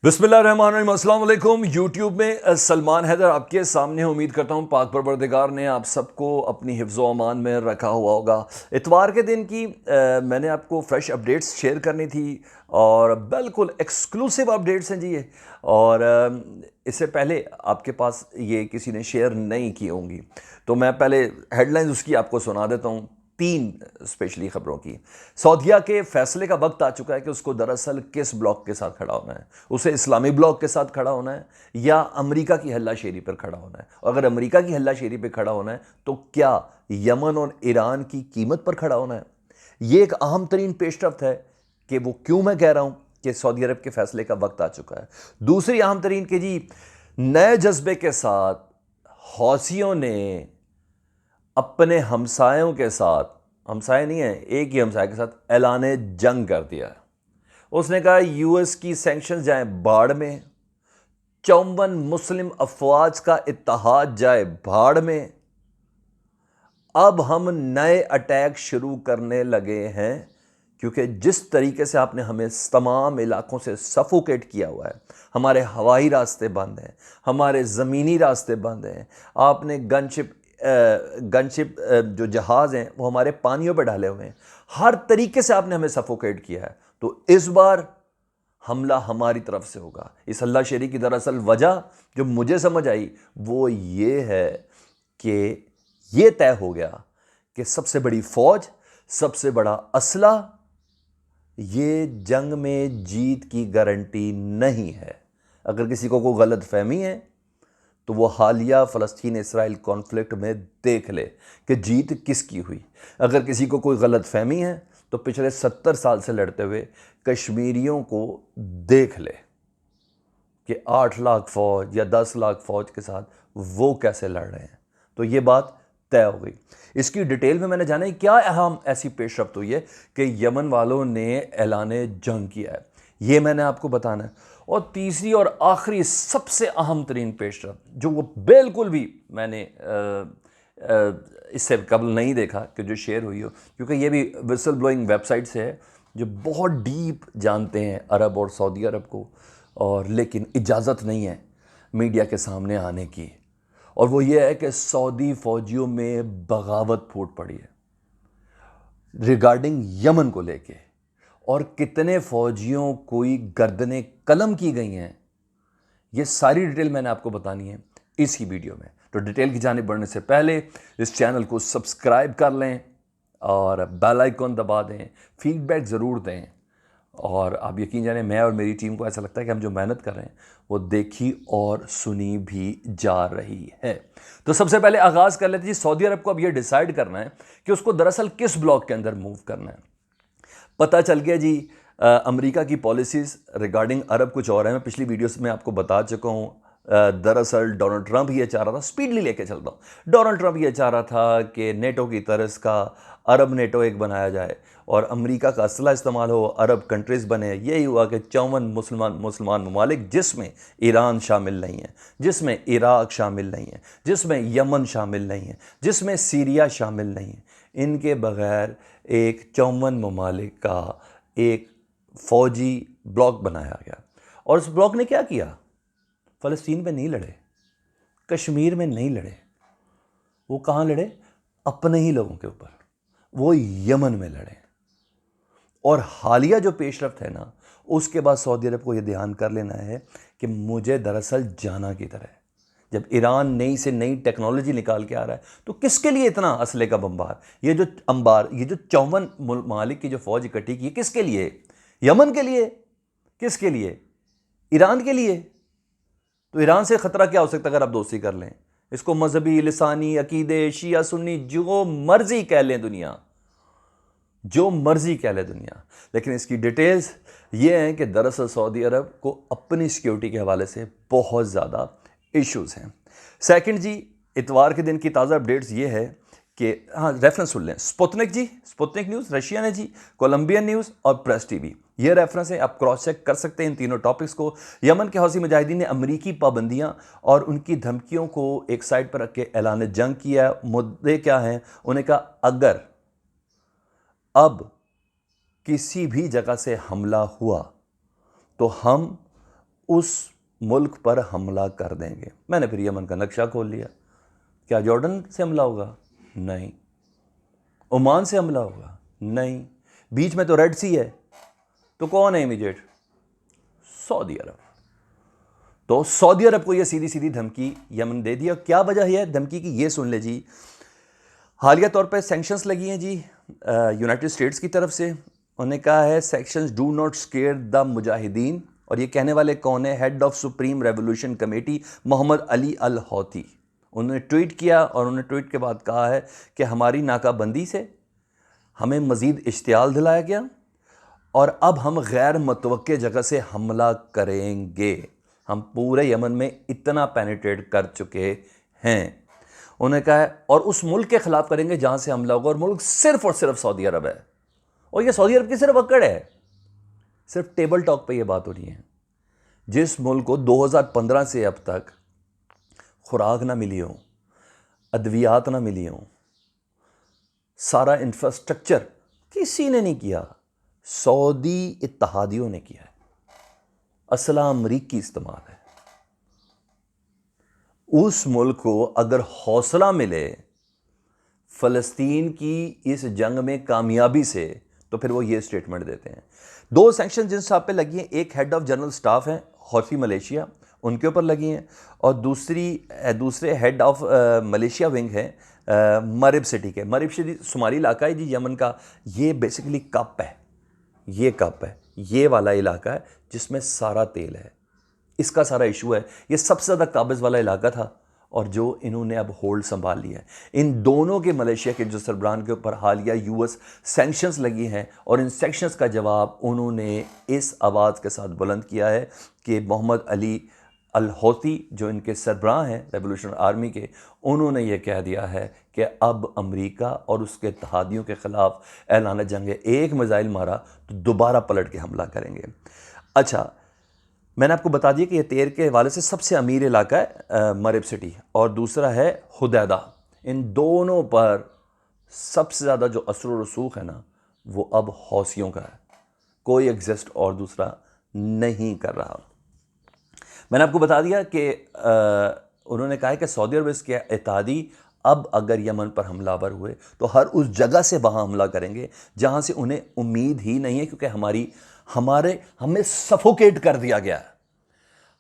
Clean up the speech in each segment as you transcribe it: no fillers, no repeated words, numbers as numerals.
बिस्मिल्लाहिर्रहमानिर्रहीम, अस्सलाम वालेकुम। यूट्यूब में सलमान हैदर आपके सामने है। उम्मीद करता हूँ पाक परवरदिगार ने आप सबको अपनी हिफ्ज़ व अमान में रखा हुआ होगा। इतवार के दिन की मैंने आपको फ्रेश अपडेट्स शेयर करनी थी और बिल्कुल एक्सक्लूसिव अपडेट्स हैं जी ये। और इससे पहले आपके पास ये किसी ने शेयर नहीं की होंगी, तो मैं पहले हेडलाइंस उसकी आपको सुना देता हूँ। तीन स्पेशली खबरों की। सऊदीया के फैसले का वक्त आ चुका है कि उसको दरअसल किस ब्लॉक के साथ खड़ा होना है। उसे इस्लामी ब्लॉक के साथ खड़ा होना है या अमेरिका की हल्लाशेरी पर खड़ा होना है। और अगर अमेरिका की हल्लाशेरी पर खड़ा होना है तो क्या यमन और ईरान की कीमत पर खड़ा होना है। यह एक अहम तरीन पेशरफ्त है कि वो क्यों मैं कह रहा हूं कि सऊदी अरब के फैसले का वक्त आ चुका है। दूसरी अहम तरीन कि जी नए जज्बे के साथ हौसियों ने अपने हमसायों के साथ, हमसाए नहीं है, एक ही हमसाए के साथ ऐलाने जंग कर दिया है। उसने कहा यूएस की सैंक्शन जाए बाढ़ में, 54 मुस्लिम अफवाज का इत्तेहाद जाए भाड़ में। अब हम नए अटैक शुरू करने लगे हैं, क्योंकि जिस तरीके से आपने हमें तमाम इलाकों से सफोकेट किया हुआ है, हमारे हवाई रास्ते बंद हैं, हमारे ज़मीनी रास्ते बंद हैं, आपने गनशिप जो जहाज़ हैं वो हमारे पानियों पर डाले हुए हैं, हर तरीके से आपने हमें सफोकेट किया है। तो इस बार हमला हमारी तरफ से होगा। इस हल्लाशेरी की दरअसल वजह जो मुझे समझ आई वो ये है कि ये तय हो गया कि सबसे बड़ी फौज, सबसे बड़ा असला, ये जंग में जीत की गारंटी नहीं है। अगर किसी को कोई गलत फहमी है तो वो हालिया फ़लस्तीन इसराइल कॉन्फ्लिक्ट में देख ले कि जीत किसकी हुई। अगर किसी को कोई गलत फहमी है तो पिछले 70 साल से लड़ते हुए कश्मीरियों को देख ले कि 8 लाख फौज या 10 लाख फौज के साथ वो कैसे लड़ रहे हैं। तो ये बात तय हो गई। इसकी डिटेल में मैंने जाना क्या अहम ऐसी पेशरफ्त हुई है कि यमन वालों ने ऐलाने जंग किया है, ये मैंने आपको बताना है। और तीसरी और आखिरी सबसे अहम तरीन पेशरफ्त जो वो बिल्कुल भी मैंने इससे कबल नहीं देखा कि जो शेयर हुई हो, क्योंकि ये भी विसल ब्लोइंग वेबसाइट से है जो बहुत डीप जानते हैं अरब और सऊदी अरब को, और लेकिन इजाज़त नहीं है मीडिया के सामने आने की। और वो ये है कि सऊदी फौजियों में बगावत फूट पड़ी है रिगार्डिंग यमन को लेके, और कितने फौजियों कोई गर्दनें कलम की गई हैं, ये सारी डिटेल मैंने आपको बतानी है इसी वीडियो में। तो डिटेल की जानिब बढ़ने से पहले इस चैनल को सब्सक्राइब कर लें और बेल आइकन दबा दें, फीडबैक ज़रूर दें। और आप यकीन जानें, मैं और मेरी टीम को ऐसा लगता है कि हम जो मेहनत कर रहे हैं वो देखी और सुनी भी जा रही है। तो सबसे पहले आगाज़ कर लेते हैं। सऊदी अरब को अब ये डिसाइड करना है कि उसको दरअसल किस ब्लॉक के अंदर मूव करना है। पता चल गया जी, अमेरिका की पॉलिसीज़ रिगार्डिंग अरब कुछ और है। मैं पिछली वीडियोस में आपको बता चुका हूँ। दरअसल डोनाल्ड ट्रंप ये चाह रहा था, स्पीडली लेके चलता हूँ, डोनाल्ड ट्रंप ये चाह रहा था कि नेटो की तरह का अरब नेटो एक बनाया जाए और अमेरिका का असला इस्तेमाल हो, अरब कंट्रीज़ बने। यही हुआ कि 54 मुसलमान ममालिक, जिसमें ईरान शामिल नहीं है, जिसमें इराक शामिल नहीं है, जिसमें यमन शामिल नहीं है, जिसमें सीरिया शामिल नहीं है, इनके बग़ैर एक 54 ममालिक का एक फ़ौजी ब्लॉक बनाया गया। और उस ब्लॉक ने क्या किया? फ़लस्तीन पे नहीं लड़े, कश्मीर में नहीं लड़े, वो कहाँ लड़े? अपने ही लोगों के ऊपर, वो यमन में लड़े। और हालिया जो पेशरफ्त है ना, उसके बाद सऊदी अरब को यह ध्यान कर लेना है कि मुझे दरअसल जाना किधर है। जब ईरान नई से नई टेक्नोलॉजी निकाल के आ रहा है तो किसके लिए इतना असले का बम्बार? ये जो 54 ममालिक की जो फौज इकट्ठी की है, किसके लिए? यमन के लिए? किसके लिए? ईरान के लिए? तो ईरान से खतरा क्या हो सकता है अगर आप दोस्ती कर लें? इसको मजहबी, लिसानी, अकीदे, शिया सुन्नी जो मर्जी कह लें दुनिया, जो मर्जी कह ले दुनिया, लेकिन इसकी डिटेल्स ये हैं कि दरअसल सऊदी अरब को अपनी सिक्योरिटी के हवाले से बहुत ज़्यादा इश्यूज़ हैं। सेकंड जी, इतवार के दिन की ताज़ा अपडेट्स ये है कि हाँ, रेफरेंस सुन लें। स्पुतनिक जी, स्पुतनिक न्यूज़ रशियन है जी, कोलंबियन न्यूज़ और प्रेस टीवी, ये रेफरेंस है। आप क्रॉस चेक कर सकते हैं इन तीनों टॉपिक्स को। यमन के हौसी मुजाहिदीन ने अमरीकी पाबंदियां और उनकी धमकियों को एक साइड पर रख के ऐलान जंग किया। मुद्दे क्या हैं? उन्हें कहा अगर अब किसी भी जगह से हमला हुआ तो हम उस मुल्क पर हमला कर देंगे। मैंने फिर यमन का नक्शा खोल लिया। क्या जॉर्डन से हमला होगा? नहीं। ओमान से हमला होगा? नहीं। बीच में तो रेड सी है, तो कौन है इमीडिएट? सऊदी अरब। तो सऊदी अरब को यह सीधी सीधी धमकी यमन दे दिया। क्या वजह है धमकी की, ये सुन ले जी। हालिया तौर पे सैंक्शंस लगी हैं जी यूनाइटेड स्टेट्स की तरफ से। उन्होंने कहा है sanctions do not scare the मुजाहिदीन। और ये कहने वाले कौन है? Head of supreme revolution committee Mohammed Ali al Houthi. उन्होंने ट्वीट किया और उन्होंने ट्वीट के बाद कहा है कि हमारी नाकाबंदी से हमें मज़ीद इश्तियाल दिलाया गया और अब हम गैर मुतवक्के जगह से हमला करेंगे। हम पूरे यमन में इतना पेनिट्रेट कर चुके हैं। उन्होंने कहा है और उस मुल्क के खिलाफ करेंगे जहां से हमला होगा, और मुल्क सिर्फ और सिर्फ सऊदी अरब है। और ये सऊदी अरब की सिर्फ अक्कड़ है, सिर्फ टेबल टॉक पे ये बात हो रही है। जिस मुल्क को 2015 से अब तक खुराक ना मिली हो, अद्वियात ना मिली हो, सारा इंफ्रास्ट्रक्चर किसी ने नहीं किया, सऊदी इत्तहादियों ने किया है। असला अमरीकी इस्तेमाल है। उस मुल्क को अगर हौसला मिले फ़लस्तीन की इस जंग में कामयाबी से, तो फिर वो ये स्टेटमेंट देते हैं। दो सैंक्शन जिन साहब पे लगी हैं, एक हेड ऑफ जनरल स्टाफ हैं हौथी मलेशिया, उनके ऊपर लगी हैं, और दूसरे हेड ऑफ मलेशिया विंग है मरिब सिटी के। मरिब सिटी शुमाली इलाका है जी यमन का। ये बेसिकली कप है, ये कप है, ये वाला इलाका है जिसमें सारा तेल है। इसका सारा इशू है। ये सबसे ज़्यादा काबिज वाला इलाका था और जो इन्होंने अब होल्ड संभाल लिया है। इन दोनों के मलेशिया के जो सरबराहान के ऊपर हालिया यूएस सैंक्शंस लगी हैं, और इन सैंक्शंस का जवाब उन्होंने इस आवाज़ के साथ बुलंद किया है कि मोहम्मद अली अल हौती जो इनके सरबराह हैं रेवोल्यूशनरी आर्मी के, उन्होंने ये कह दिया है कि अब अमेरिका और उसके इत्तहादियों के ख़िलाफ़ ऐलान जंग है। एक मिसाइल मारा तो दोबारा पलट के हमला करेंगे। अच्छा, मैंने आपको बता दिया कि ये तेल के हवाले से सबसे अमीर इलाका है मरिब सिटी, और दूसरा है हुदैदा। इन दोनों पर सबसे ज़्यादा जो असर रसूख है ना, वो अब हौसियों का है। कोई एग्जिस्ट और दूसरा नहीं कर रहा। मैंने आपको बता दिया कि उन्होंने कहा है कि सऊदी अरब इसके इत्तहादी अब अगर यमन पर हमलावर हुए तो हर उस जगह से वहाँ हमला करेंगे जहाँ से उन्हें उम्मीद ही नहीं है, क्योंकि हमें सफोकेट कर दिया गया है।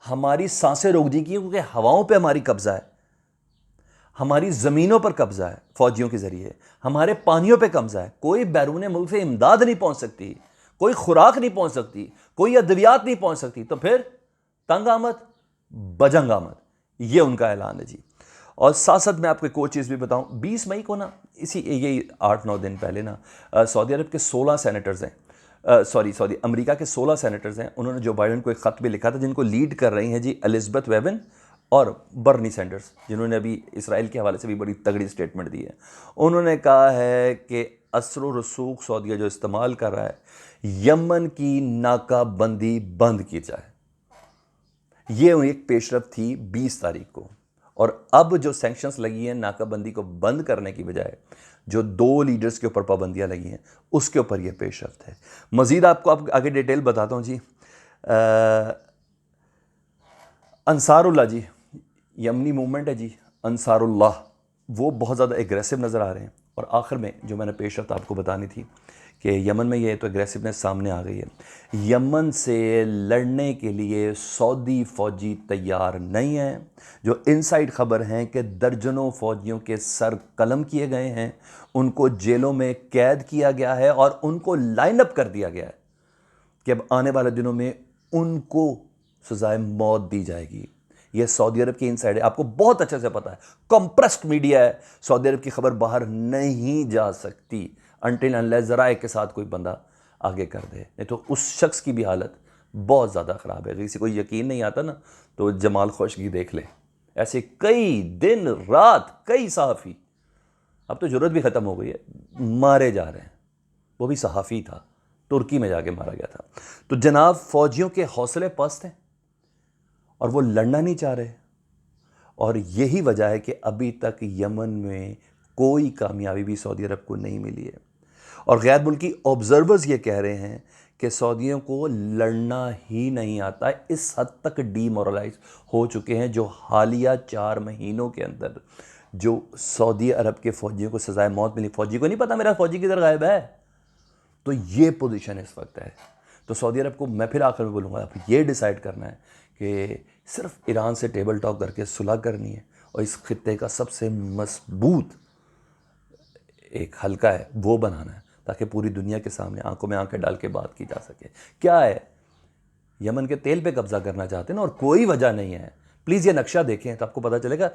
हमारी सांसें रोक दी गई क्योंकि हवाओं पे हमारी कब्जा है, हमारी ज़मीनों पर कब्जा है फौजियों के ज़रिए, हमारे पानियों पे कब्जा है। कोई बैरून मुल्क से इमदाद नहीं पहुँच सकती, कोई खुराक नहीं पहुँच सकती, कोई अद्वियात नहीं पहुँच सकती। तो फिर तंग आमद बजंग आमद, ये उनका ऐलान है जी। और साथ साथ मैं आपको एक और चीज़ भी बताऊं, 20 मई को ना, यही 8-9 दिन पहले ना, सऊदी अरब के 16 सेनेटर्स हैं, अमेरिका के 16 सेनेटर्स हैं, उन्होंने जो बाइडन को एक ख़त भी लिखा था, जिनको लीड कर रही हैं जी एलिज़ाबेथ वेवन और बर्नी सैंडर्स, जिन्होंने अभी इसराइल के हवाले से भी बड़ी तगड़ी स्टेटमेंट दी है। उन्होंने कहा है कि असर रसूख सऊदीया जो इस्तेमाल कर रहा है, यमन की नाकाबंदी बंद की जाए। ये एक पेशरफ थी 20 तारीख को, और अब जो सैंक्शंस लगी हैं नाकाबंदी को बंद करने की बजाय जो 2 लीडर्स के ऊपर पाबंदियां लगी हैं, उसके ऊपर ये पेशरफ है। मज़ीद आपको आगे डिटेल बताता हूँ जी। अंसारुल्लाह जी, यमनी मूवमेंट है जी अंसारुल्लाह, वो बहुत ज़्यादा एग्रेसिव नज़र आ रहे हैं। और आखिर में जो मैंने पेशरफ आपको बतानी थी कि यमन में ये तो एग्रेसिवनेस सामने आ गई है। यमन से लड़ने के लिए सऊदी फ़ौजी तैयार नहीं हैं। जो इनसाइड ख़बर हैं कि दर्जनों फ़ौजियों के सर कलम किए गए हैं, उनको जेलों में कैद किया गया है और उनको लाइन अप कर दिया गया है कि अब आने वाले दिनों में उनको सज़ाए मौत दी जाएगी। यह सऊदी अरब की इनसाइड है, आपको बहुत अच्छे से पता है। कंप्रेस्ड मीडिया है, सऊदी अरब की खबर बाहर नहीं जा सकती अनटिल अनलेस ज़राए के साथ कोई बंदा आगे कर दे, नहीं तो उस शख्स की भी हालत बहुत ज़्यादा ख़राब है। किसी को यकीन नहीं आता ना, तो जमाल खोशगी देख ले। ऐसे कई दिन रात कई सहाफ़ी, अब तो ज़रूरत भी ख़त्म हो गई है, मारे जा रहे हैं। वो भी सहाफ़ी था, तुर्की में जाके मारा गया था। तो जनाब, फ़ौजियों के हौसले पस्त हैं और वो लड़ना नहीं चाह रहे, और यही वजह है कि अभी तक यमन में कोई कामयाबी भी सऊदी अरब को नहीं मिली है। और गैर मुल्की ऑब्जर्वर्स ये कह रहे हैं कि सऊदियों को लड़ना ही नहीं आता, इस हद तक डीमोरलाइज हो चुके हैं जो हालिया 4 महीनों के अंदर जो सऊदी अरब के फ़ौजियों को सज़ाए मौत मिली। फ़ौजी को नहीं पता मेरा फ़ौजी किधर गायब है। तो ये पोजीशन इस वक्त है। तो सऊदी अरब को मैं फिर आखिर में बोलूँगा, अब ये डिसाइड करना है कि सिर्फ ईरान से टेबल टॉक करके सुलह करनी है और इस खित्ते का सबसे मजबूत एक हल्का है वो बनाना है, ताकि पूरी दुनिया के सामने आंखों में आंखें डाल के बात की जा सके। क्या है, यमन के तेल पे कब्जा करना चाहते हैं ना, और कोई वजह नहीं है। प्लीज़ ये नक्शा देखें तो आपको पता चलेगा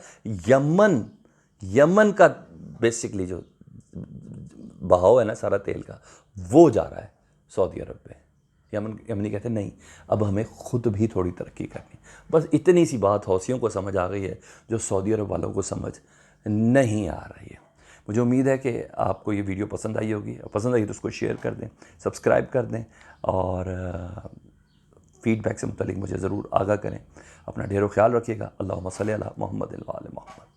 यमन का बेसिकली जो बहाव है ना सारा तेल का, वो जा रहा है सऊदी अरब पे। यमनी कहते हैं नहीं, अब हमें खुद भी थोड़ी तरक्की करनी। बस इतनी सी बात हौसियों को समझ आ गई है जो सऊदी अरब वालों को समझ नहीं आ रही है। मुझे उम्मीद है कि आपको ये वीडियो पसंद आई होगी। पसंद आई तो उसको शेयर कर दें, सब्सक्राइब कर दें और फीडबैक से मुतल्लिक मुझे ज़रूर आगाह करें। अपना ढेरों ख्याल रखिएगा। अल्लाहुम्मा सल्ली अला मुहम्मद व आले मुहम्मद।